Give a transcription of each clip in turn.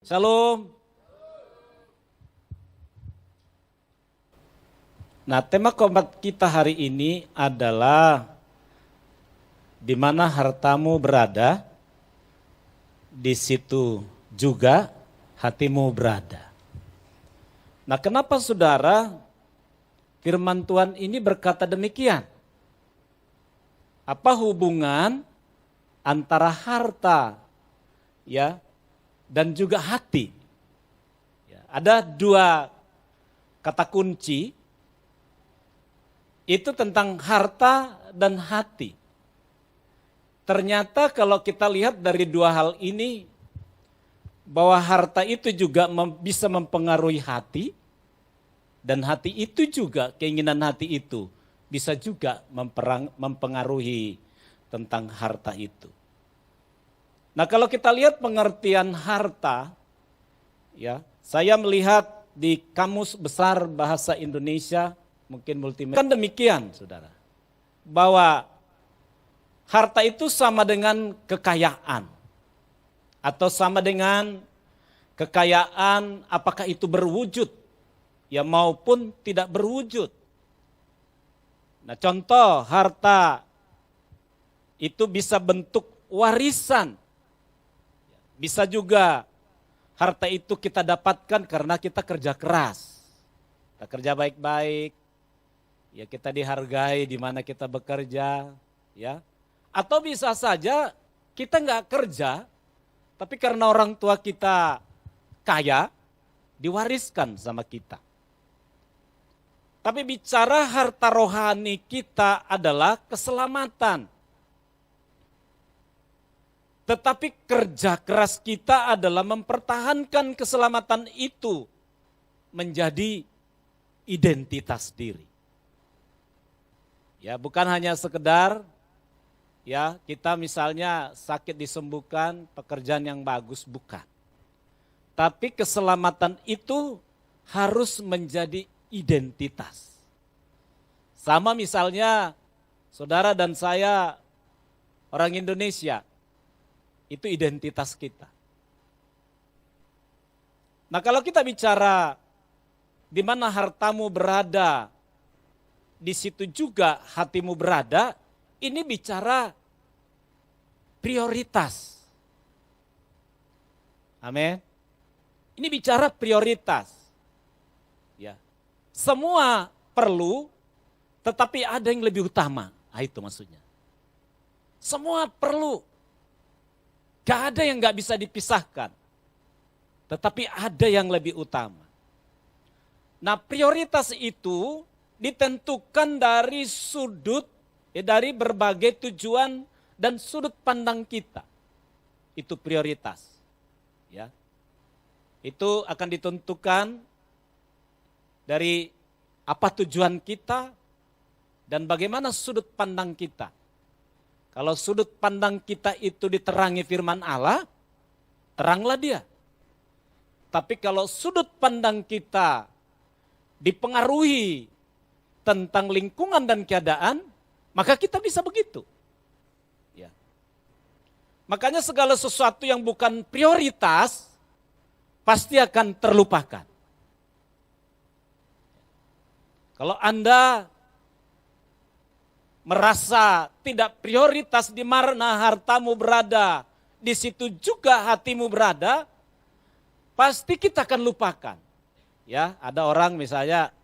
Shalom. Nah, tema khotbah kita hari ini adalah di mana hartamu berada, di situ juga hatimu berada. Nah, kenapa saudara firman Tuhan ini berkata demikian? Apa hubungan antara harta dan juga hati? Ada dua kata kunci, itu tentang harta dan hati. Ternyata kalau kita lihat dari dua hal ini, bahwa harta itu juga bisa mempengaruhi hati, dan hati itu juga, keinginan hati itu, bisa juga mempengaruhi tentang harta itu. Nah, kalau kita lihat pengertian harta, saya melihat di Kamus Besar Bahasa Indonesia, mungkin multimedia, kan demikian saudara, bahwa harta itu sama dengan kekayaan, atau sama dengan kekayaan apakah itu berwujud, maupun tidak berwujud. Nah, contoh harta itu bisa bentuk warisan, bisa juga harta itu kita dapatkan karena kita kerja keras, kita kerja baik-baik, kita dihargai di mana kita bekerja, atau bisa saja kita nggak kerja, tapi karena orang tua kita kaya, diwariskan sama kita. Tapi bicara harta rohani kita adalah keselamatan. Tetapi kerja keras kita adalah mempertahankan keselamatan itu menjadi identitas diri. Bukan hanya sekedar kita misalnya sakit disembuhkan, pekerjaan yang bagus, bukan. Tapi keselamatan itu harus menjadi identitas. Sama misalnya saudara dan saya orang Indonesia, itu identitas kita. Nah, kalau kita bicara di mana hartamu berada, di situ juga hatimu berada, ini bicara prioritas. Amin. Ini bicara prioritas. Semua perlu, tetapi ada yang lebih utama. Itu maksudnya. Semua perlu. Gak ada yang gak bisa dipisahkan. Tetapi ada yang lebih utama. Nah, prioritas itu ditentukan dari sudut, dari berbagai tujuan dan sudut pandang kita. Itu prioritas. Itu akan ditentukan dari apa tujuan kita dan bagaimana sudut pandang kita. Kalau sudut pandang kita itu diterangi firman Allah, teranglah dia. Tapi kalau sudut pandang kita dipengaruhi tentang lingkungan dan keadaan, maka kita bisa begitu. Makanya segala sesuatu yang bukan prioritas, pasti akan terlupakan. Kalau Anda merasa tidak prioritas di mana hartamu berada, di situ juga hatimu berada, pasti kita akan lupakan. Ada orang misalnya,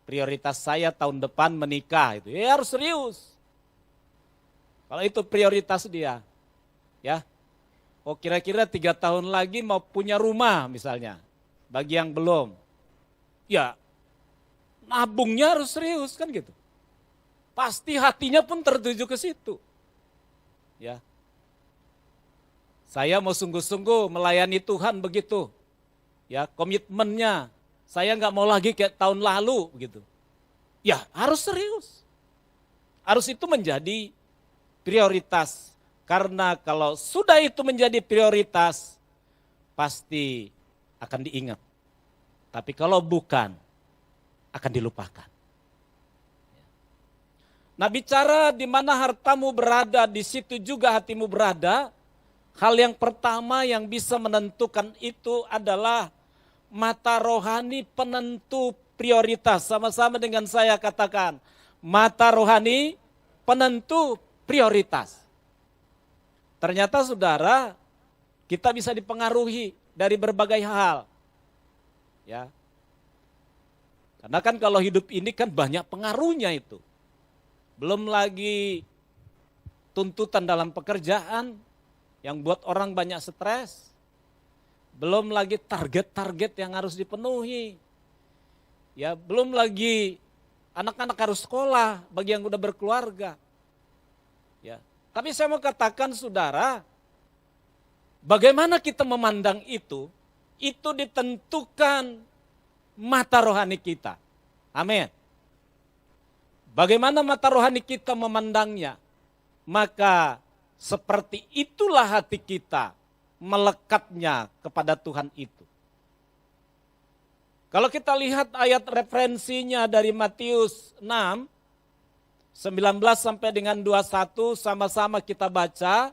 prioritas saya tahun depan menikah, itu harus serius. Kalau itu prioritas dia, kira-kira 3 tahun lagi mau punya rumah misalnya, bagi yang belum, nabungnya harus serius kan gitu. Pasti hatinya pun tertuju ke situ. Saya mau sungguh-sungguh melayani Tuhan begitu. Komitmennya, saya nggak mau lagi kayak tahun lalu begitu. Harus serius. Harus itu menjadi prioritas. Karena kalau sudah itu menjadi prioritas, pasti akan diingat. Tapi kalau bukan, akan dilupakan. Nah, bicara di mana hartamu berada, di situ juga hatimu berada. hal yang pertama yang bisa menentukan itu adalah mata rohani penentu prioritas. Sama-sama dengan saya katakan, mata rohani penentu prioritas. Ternyata saudara, kita bisa dipengaruhi dari berbagai hal. Ya. Karena kan kalau hidup ini kan banyak pengaruhnya itu. Belum lagi tuntutan dalam pekerjaan yang buat orang banyak stres. Belum lagi target-target yang harus dipenuhi. Ya, belum lagi anak-anak harus sekolah bagi yang udah berkeluarga. Ya. Tapi saya mau katakan saudara, bagaimana kita memandang itu ditentukan mata rohani kita. Amin. Bagaimana mata rohani kita memandangnya, maka seperti itulah hati kita melekatnya kepada Tuhan itu. Kalau kita lihat ayat referensinya dari Matius 6, 19 sampai dengan 21, sama-sama kita baca.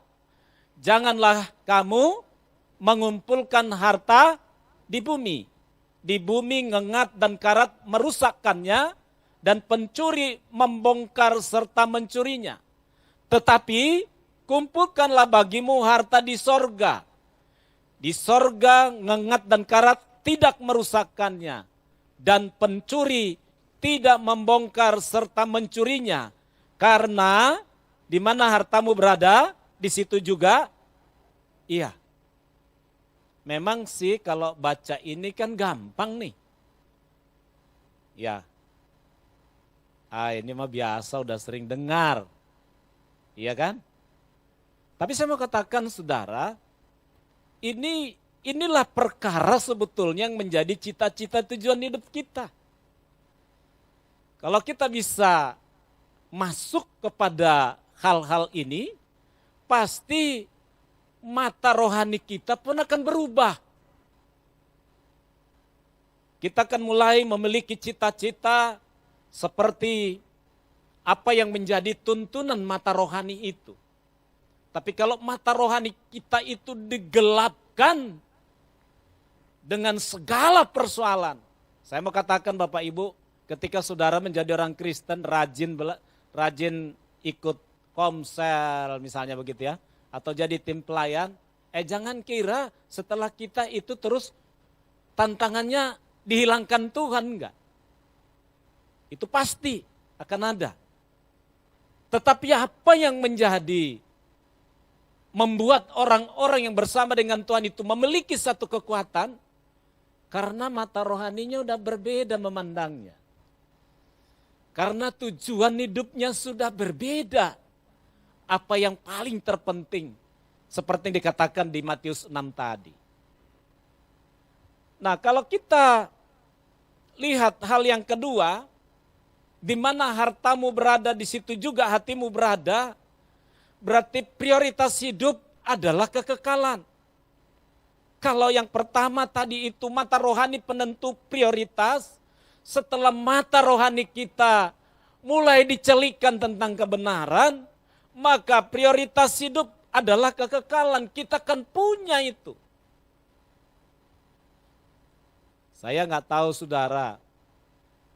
Janganlah kamu mengumpulkan harta di bumi. Di bumi ngengat dan karat merusakkannya, dan pencuri membongkar serta mencurinya. Tetapi kumpulkanlah bagimu harta di sorga. Di sorga ngengat dan karat tidak merusakkannya, dan pencuri tidak membongkar serta mencurinya. Karena di mana hartamu berada, di situ juga, iya. Memang sih kalau baca ini kan gampang nih. Ya. Ini mah biasa, udah sering dengar. Iya kan? Tapi saya mau katakan saudara, inilah perkara sebetulnya yang menjadi cita-cita tujuan hidup kita. Kalau kita bisa masuk kepada hal-hal ini, pasti mata rohani kita pun akan berubah. Kita akan mulai memiliki cita-cita seperti apa yang menjadi tuntunan mata rohani itu. Tapi kalau mata rohani kita itu digelapkan dengan segala persoalan. Saya mau katakan Bapak Ibu, ketika saudara menjadi orang Kristen, rajin ikut komsel misalnya begitu ya, atau jadi tim pelayan, jangan kira setelah kita itu terus tantangannya dihilangkan Tuhan, enggak. Itu pasti akan ada. Tetapi apa yang membuat orang-orang yang bersama dengan Tuhan itu memiliki satu kekuatan, karena mata rohaninya udah berbeda memandangnya. Karena tujuan hidupnya sudah berbeda. Apa yang paling terpenting, seperti yang dikatakan di Matius 6 tadi. Nah, kalau kita lihat hal yang kedua, di mana hartamu berada, di situ juga hatimu berada, berarti prioritas hidup adalah kekekalan. Kalau yang pertama tadi itu mata rohani penentu prioritas, setelah mata rohani kita mulai dicelikan tentang kebenaran, maka prioritas hidup adalah kekekalan. Kita akan punya itu. Saya nggak tahu saudara,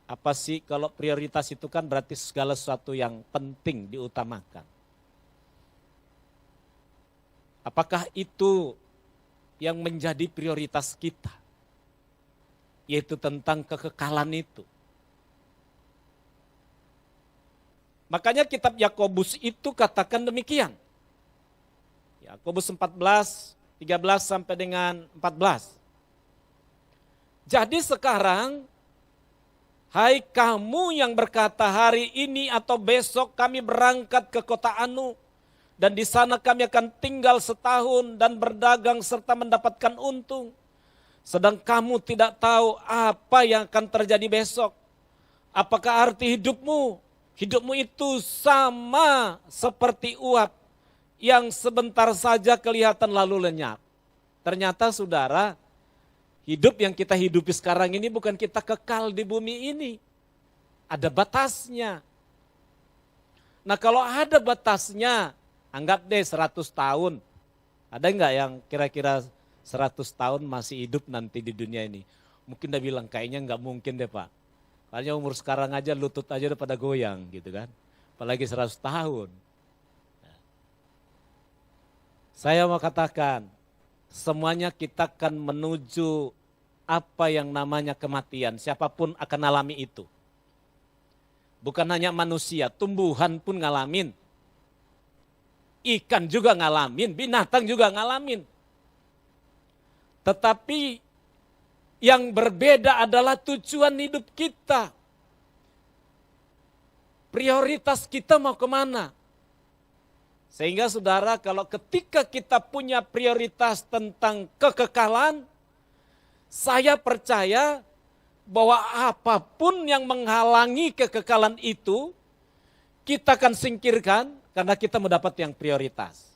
apa sih kalau prioritas itu kan berarti segala sesuatu yang penting diutamakan. Apakah itu yang menjadi prioritas kita? Yaitu tentang kekekalan itu. Makanya kitab Yakobus itu katakan demikian. Yakobus 14, 13 sampai dengan 14. Jadi sekarang, hai kamu yang berkata hari ini atau besok kami berangkat ke kota Anu, dan di sana kami akan tinggal setahun dan berdagang serta mendapatkan untung. Sedang kamu tidak tahu apa yang akan terjadi besok. Apakah arti hidupmu? Hidupmu itu sama seperti uap yang sebentar saja kelihatan lalu lenyap. Ternyata saudara, hidup yang kita hidupi sekarang ini bukan kita kekal di bumi ini. Ada batasnya. Nah kalau ada batasnya, anggap deh 100 tahun. Ada nggak yang kira-kira 100 tahun masih hidup nanti di dunia ini? Mungkin dia bilang kayaknya nggak mungkin deh Pak. Kayaknya umur sekarang aja lutut aja udah pada goyang gitu kan. Apalagi 100 tahun. Saya mau katakan, semuanya kita akan menuju apa yang namanya kematian. Siapapun akan alami itu. Bukan hanya manusia, tumbuhan pun ngalamin. Ikan juga ngalamin, binatang juga ngalamin. Tetapi yang berbeda adalah tujuan hidup kita. Prioritas kita mau kemana? Sehingga saudara, kalau ketika kita punya prioritas tentang kekekalan, saya percaya bahwa apapun yang menghalangi kekekalan itu, kita akan singkirkan karena kita mendapat yang prioritas.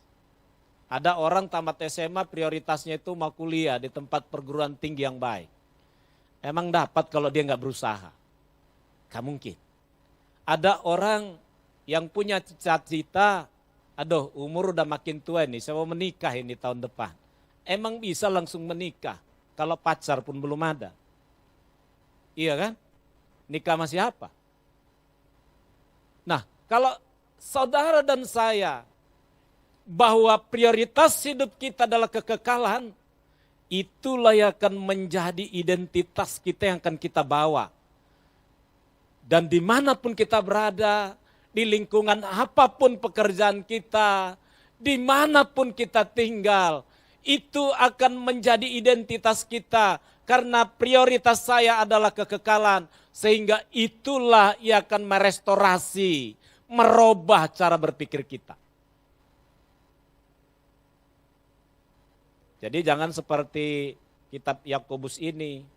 Ada orang tamat SMA prioritasnya itu mau kuliah di tempat perguruan tinggi yang baik. Emang dapat kalau dia nggak berusaha? Gak mungkin. Ada orang yang punya cita-cita, aduh umur udah makin tua nih, saya mau menikah ini tahun depan. Emang bisa langsung menikah kalau pacar pun belum ada? Iya kan? Nikah sama siapa? Nah, kalau saudara dan saya bahwa prioritas hidup kita adalah kekekalan, itulah yang akan menjadi identitas kita yang akan kita bawa. Dan dimanapun kita berada, di lingkungan apapun pekerjaan kita, dimanapun kita tinggal, itu akan menjadi identitas kita. Karena prioritas saya adalah kekekalan, sehingga itulah yang akan merestorasi, merubah cara berpikir kita. Jadi jangan seperti kitab Yakobus ini,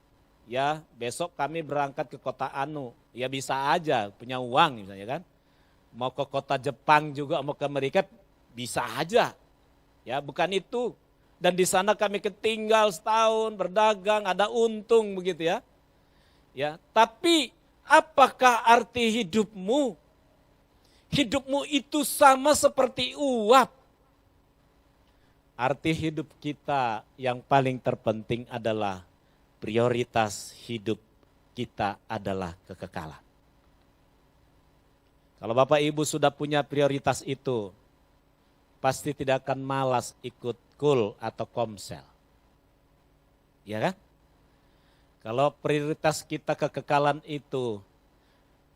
ya besok kami berangkat ke kota Anu, ya bisa aja punya uang misalnya kan. Mau ke kota Jepang juga, mau ke Amerika bisa aja. Ya, bukan itu. Dan di sana kami ketinggal setahun berdagang, ada untung begitu ya. Ya, tapi apakah arti hidupmu? Hidupmu itu sama seperti uap. Arti hidup kita yang paling terpenting adalah prioritas hidup kita adalah kekekalan. Kalau Bapak Ibu sudah punya prioritas itu, pasti tidak akan malas ikut kul atau komsel. Ya kan? Kalau prioritas kita kekekalan itu,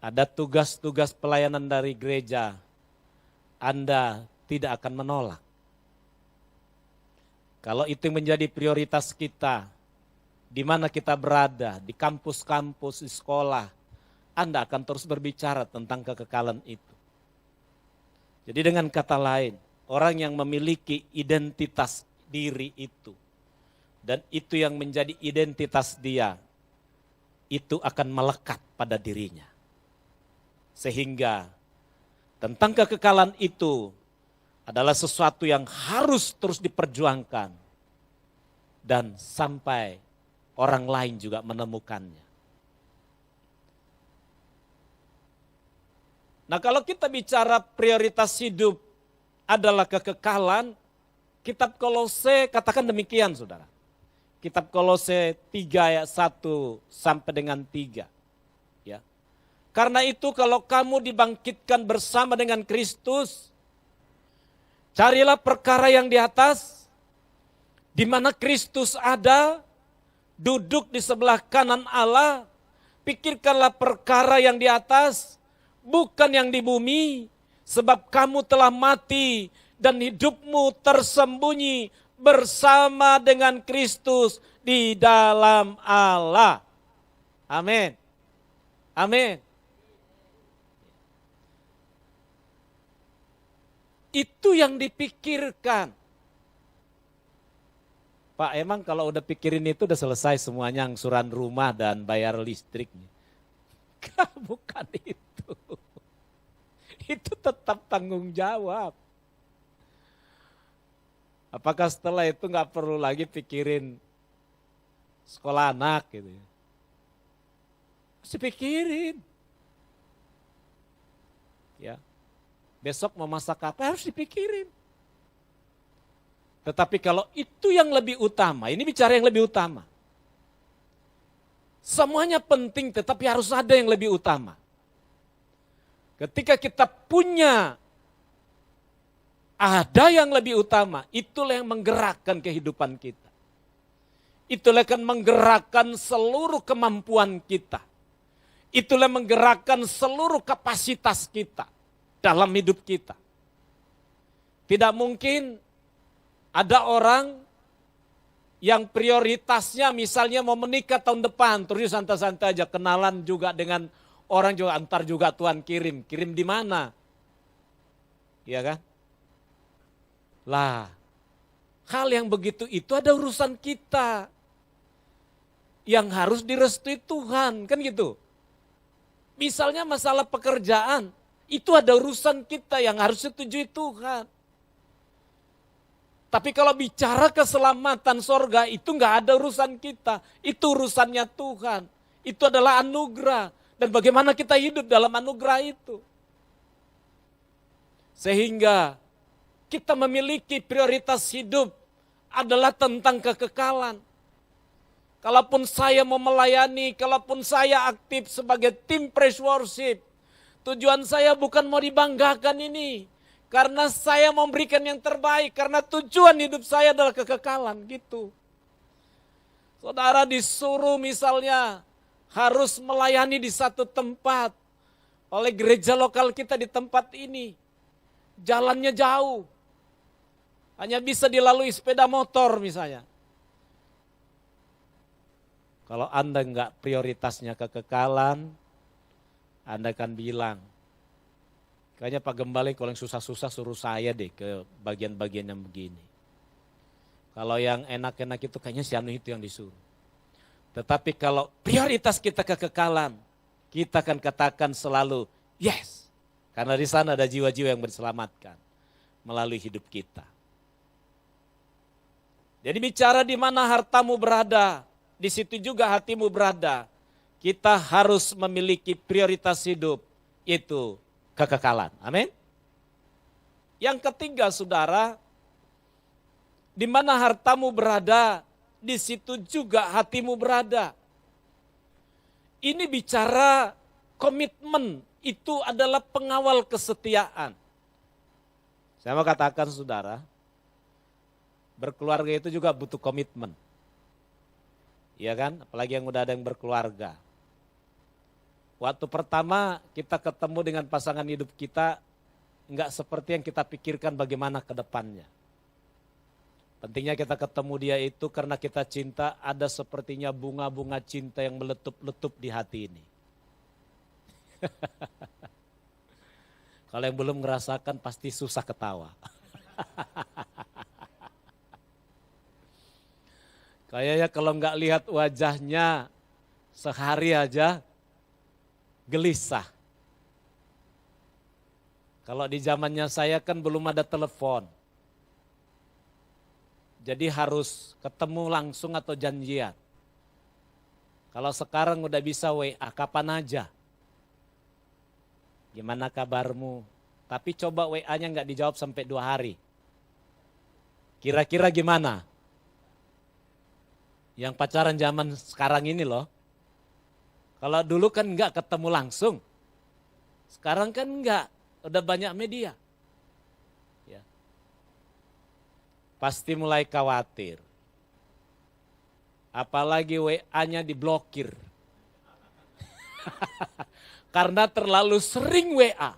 ada tugas-tugas pelayanan dari gereja, Anda tidak akan menolak. Kalau itu menjadi prioritas kita, di mana kita berada, di kampus-kampus, di sekolah, Anda akan terus berbicara tentang kekekalan itu. Jadi dengan kata lain, orang yang memiliki identitas diri itu, dan itu yang menjadi identitas dia, itu akan melekat pada dirinya. Sehingga tentang kekekalan itu adalah sesuatu yang harus terus diperjuangkan. Dan sampai orang lain juga menemukannya. Nah kalau kita bicara prioritas hidup adalah kekekalan, kitab Kolose katakan demikian saudara. Kitab Kolose 3 ayat 1 sampai dengan 3. Ya. Karena itu kalau kamu dibangkitkan bersama dengan Kristus, carilah perkara yang di atas, di mana Kristus ada, duduk di sebelah kanan Allah. Pikirkanlah perkara yang di atas, bukan yang di bumi, sebab kamu telah mati dan hidupmu tersembunyi bersama dengan Kristus di dalam Allah. Amin. Amin. Itu yang dipikirkan. Pak, emang kalau udah pikirin itu udah selesai semuanya, angsuran rumah dan bayar listriknya? Bukan itu. Itu tetap tanggung jawab. Apakah setelah itu nggak perlu lagi pikirin sekolah anak gitu? Mesti pikirin. Ya. Besok mau masak apa harus dipikirin. Tetapi kalau itu yang lebih utama, ini bicara yang lebih utama. Semuanya penting tetapi harus ada yang lebih utama. Ketika kita punya ada yang lebih utama, itulah yang menggerakkan kehidupan kita. Itulah yang menggerakkan seluruh kemampuan kita. Itulah yang menggerakkan seluruh kapasitas kita dalam hidup kita. Tidak mungkin ada orang yang prioritasnya misalnya mau menikah tahun depan, terus santai-santai aja kenalan juga dengan orang juga, antar juga Tuhan kirim. Kirim di mana? Iya kan? Lah, hal yang begitu itu ada urusan kita yang harus direstui Tuhan, kan gitu. Misalnya masalah pekerjaan, itu ada urusan kita yang harus setujui Tuhan. Tapi kalau bicara keselamatan sorga, itu nggak ada urusan kita. Itu urusannya Tuhan. Itu adalah anugerah. Dan bagaimana kita hidup dalam anugerah itu. Sehingga kita memiliki prioritas hidup adalah tentang kekekalan. Kalaupun saya mau melayani, kalaupun saya aktif sebagai tim praise worship, tujuan saya bukan mau dibanggakan ini. Karena saya memberikan yang terbaik, karena tujuan hidup saya adalah kekekalan, gitu. Saudara disuruh misalnya harus melayani di satu tempat oleh gereja lokal kita di tempat ini. Jalannya jauh, hanya bisa dilalui sepeda motor misalnya. Kalau Anda enggak prioritasnya kekekalan, Anda akan bilang, kayaknya Pak Gembala kalau yang susah-susah suruh saya deh ke bagian-bagian yang begini. Kalau yang enak-enak itu kayaknya si Anu itu yang disuruh. Tetapi kalau prioritas kita kekekalan, kita akan katakan selalu yes. Karena di sana ada jiwa-jiwa yang diselamatkan melalui hidup kita. Jadi bicara di mana hartamu berada, di situ juga hatimu berada. Kita harus memiliki prioritas hidup, yaitu kekekalan. Amin. Yang ketiga saudara, di mana hartamu berada, di situ juga hatimu berada. Ini bicara komitmen, itu adalah pengawal kesetiaan. Saya mau katakan saudara, berkeluarga itu juga butuh komitmen. Iya kan? Apalagi yang udah ada yang berkeluarga. Waktu pertama kita ketemu dengan pasangan hidup kita, enggak seperti yang kita pikirkan bagaimana ke depannya. Pentingnya kita ketemu dia itu karena kita cinta, ada sepertinya bunga-bunga cinta yang meletup-letup di hati ini. Kalau yang belum merasakan pasti susah ketawa. Kayaknya kalau nggak lihat wajahnya sehari aja gelisah. Kalau di zamannya saya kan belum ada telepon. Jadi harus ketemu langsung atau janjian. Kalau sekarang udah bisa WA kapan aja. Gimana kabarmu? Tapi coba WA-nya nggak dijawab sampai 2 hari. Kira-kira gimana? Yang pacaran zaman sekarang ini loh. Kalau dulu kan enggak ketemu langsung. Sekarang kan enggak, udah banyak media. Ya. Pasti mulai khawatir. Apalagi WA-nya diblokir. Karena terlalu sering WA.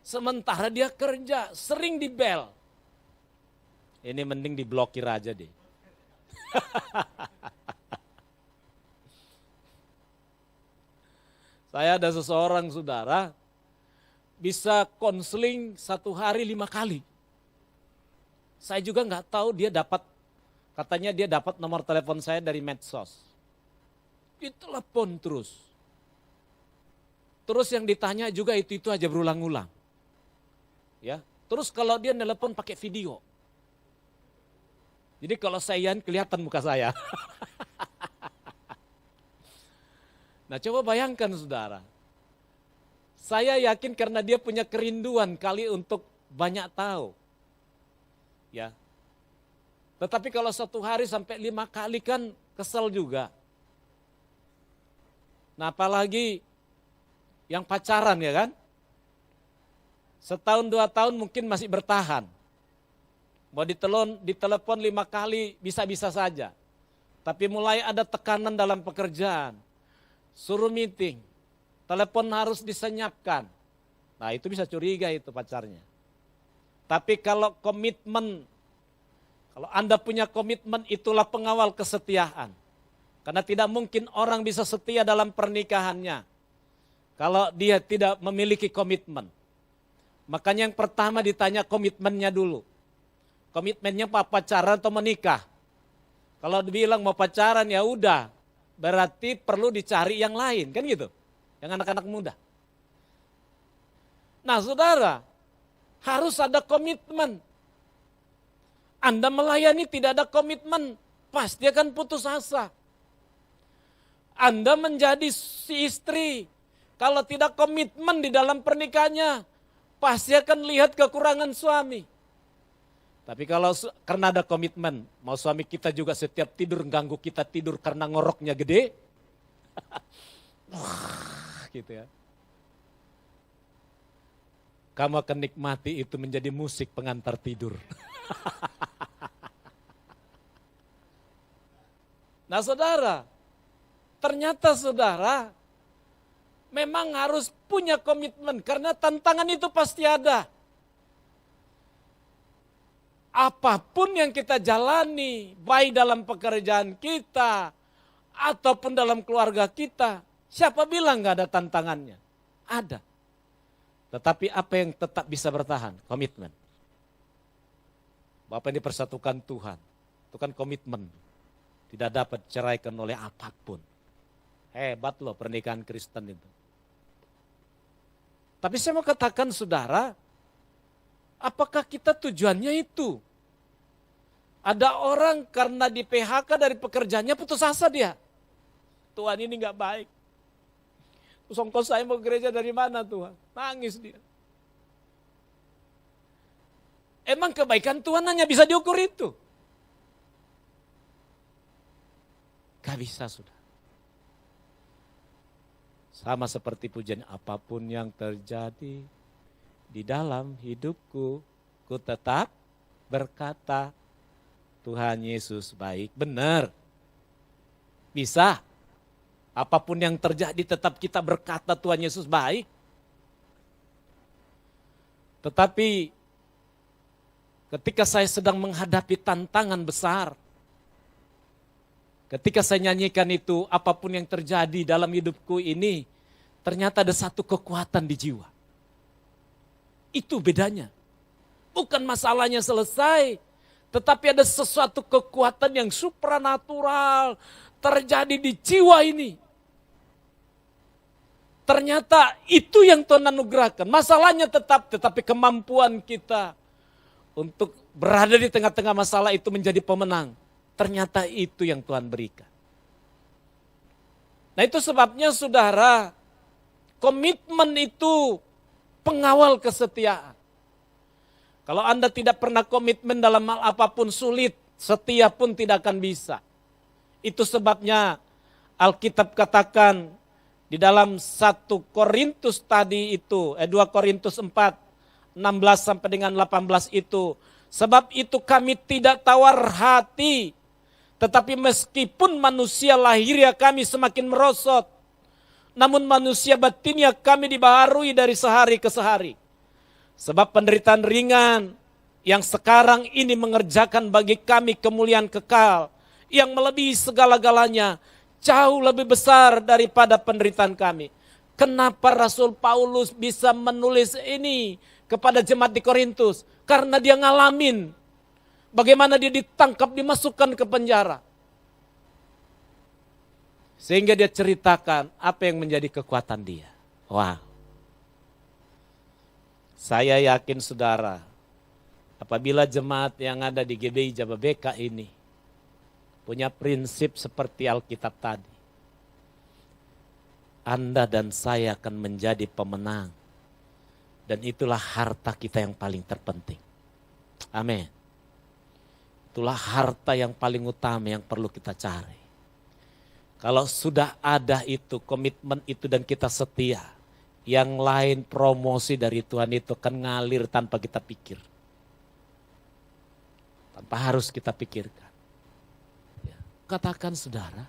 Sementara dia kerja, sering di bel. Ini mending diblokir aja deh. Saya ada seseorang saudara, bisa konseling 1 hari 5 kali. Saya juga nggak tahu dia dapat, katanya dia dapat nomor telepon saya dari medsos. Ditelepon terus. Terus yang ditanya juga itu aja berulang-ulang. Ya, terus kalau dia nelpon pakai video. Jadi kalau saya kelihatan muka saya. Nah coba bayangkan saudara. Saya yakin karena dia punya kerinduan kali untuk banyak tahu. Ya. Tetapi kalau satu hari sampai 5 kali kan kesel juga. Nah apalagi yang pacaran ya kan. Setahun 2 tahun mungkin masih bertahan. Mau ditelepon 5 kali bisa-bisa saja. Tapi mulai ada tekanan dalam pekerjaan. Suruh meeting. Telepon harus disenyapkan. Nah itu bisa curiga itu pacarnya. Tapi kalau komitmen, kalau Anda punya komitmen itulah pengawal kesetiaan. Karena tidak mungkin orang bisa setia dalam pernikahannya. Kalau dia tidak memiliki komitmen. Makanya yang pertama ditanya komitmennya dulu. Komitmennya pacaran atau menikah. Kalau dibilang mau pacaran ya udah, berarti perlu dicari yang lain, kan gitu. Yang anak-anak muda. Nah saudara, harus ada komitmen. Anda melayani tidak ada komitmen, pasti akan putus asa. Anda menjadi si istri, kalau tidak komitmen di dalam pernikahannya, pasti akan lihat kekurangan suami. Tapi kalau karena ada komitmen, mau suami kita juga setiap tidur ganggu kita tidur karena ngoroknya gede. Gitu ya. Kamu akan nikmati itu menjadi musik pengantar tidur. Nah saudara, ternyata saudara memang harus punya komitmen karena tantangan itu pasti ada. Apapun yang kita jalani, baik dalam pekerjaan kita, ataupun dalam keluarga kita, siapa bilang gak ada tantangannya? Ada. Tetapi apa yang tetap bisa bertahan? Komitmen. Bapak yang dipersatukan Tuhan, itu kan komitmen. Tidak dapat diceraikan oleh apapun. Hebat loh pernikahan Kristen itu. Tapi saya mau katakan saudara, apakah kita tujuannya itu? Ada orang karena di PHK dari pekerjaannya putus asa dia. Tuhan ini gak baik. Terus ongkos saya mau gereja dari mana Tuhan? Nangis dia. Emang kebaikan Tuhan hanya bisa diukur itu? Gak bisa sudah. Sama seperti pujian apapun yang terjadi di dalam hidupku, ku tetap berkata, Tuhan Yesus baik. Benar. Bisa. Apapun yang terjadi tetap kita berkata Tuhan Yesus baik. Tetapi ketika saya sedang menghadapi tantangan besar, ketika saya nyanyikan itu, apapun yang terjadi dalam hidupku ini, ternyata ada satu kekuatan di jiwa. Itu bedanya. Bukan masalahnya selesai, tetapi ada sesuatu kekuatan yang supranatural terjadi di jiwa ini. Ternyata itu yang Tuhan anugerahkan. Masalahnya tetapi kemampuan kita untuk berada di tengah-tengah masalah itu menjadi pemenang. Ternyata itu yang Tuhan berikan. Nah itu sebabnya saudara, komitmen itu pengawal kesetiaan. Kalau Anda tidak pernah komitmen dalam hal apapun sulit, setia pun tidak akan bisa. Itu sebabnya Alkitab katakan di dalam 1 Korintus tadi itu, 2 Korintus 4, 16 sampai dengan 18 itu. Sebab itu kami tidak tawar hati, tetapi meskipun manusia lahirnya kami semakin merosot, namun manusia batinnya kami dibaharui dari sehari ke sehari. Sebab penderitaan ringan yang sekarang ini mengerjakan bagi kami kemuliaan kekal yang melebihi segala-galanya, jauh lebih besar daripada penderitaan kami. Kenapa Rasul Paulus bisa menulis ini kepada jemaat di Korintus? Karena dia ngalamin bagaimana dia ditangkap, dimasukkan ke penjara. Sehingga dia ceritakan apa yang menjadi kekuatan dia. Wah. Saya yakin saudara, apabila jemaat yang ada di GBI Jababeka ini punya prinsip seperti Alkitab tadi, Anda dan saya akan menjadi pemenang. Dan itulah harta kita yang paling terpenting. Amin. Itulah harta yang paling utama yang perlu kita cari. Kalau sudah ada itu, komitmen itu dan kita setia, yang lain promosi dari Tuhan itu akan ngalir tanpa kita pikir. Tanpa harus kita pikirkan. Ya. Katakan saudara,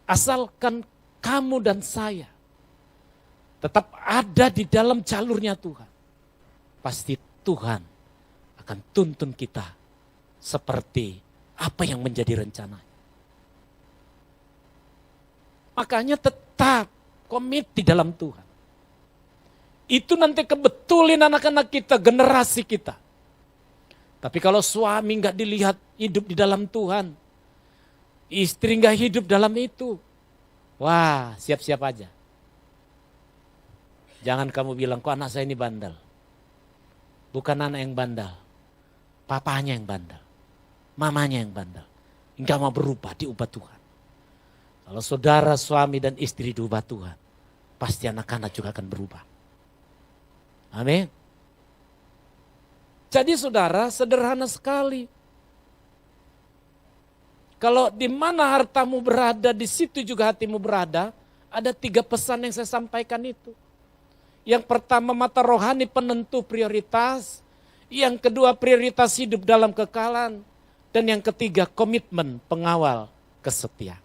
asalkan kamu dan saya tetap ada di dalam jalurnya Tuhan, pasti Tuhan akan tuntun kita seperti apa yang menjadi rencananya. Makanya tetap komit di dalam Tuhan. Itu nanti kebetulin anak-anak kita, generasi kita. Tapi kalau suami nggak dilihat hidup di dalam Tuhan, istri nggak hidup dalam itu, wah siap-siap aja. Jangan kamu bilang, kok anak saya ini bandel. Bukan anak yang bandel, papanya yang bandel, mamanya yang bandel. Enggak mau berubah, diubah Tuhan. Kalau saudara, suami dan istri diubah Tuhan, pasti anak-anak juga akan berubah. Amin. Jadi saudara, sederhana sekali. Kalau di mana hartamu berada, di situ juga hatimu berada. Ada 3 pesan yang saya sampaikan itu. Yang pertama, mata rohani penentu prioritas. Yang kedua, prioritas hidup dalam kekalahan. Dan yang ketiga, komitmen pengawal kesetiaan.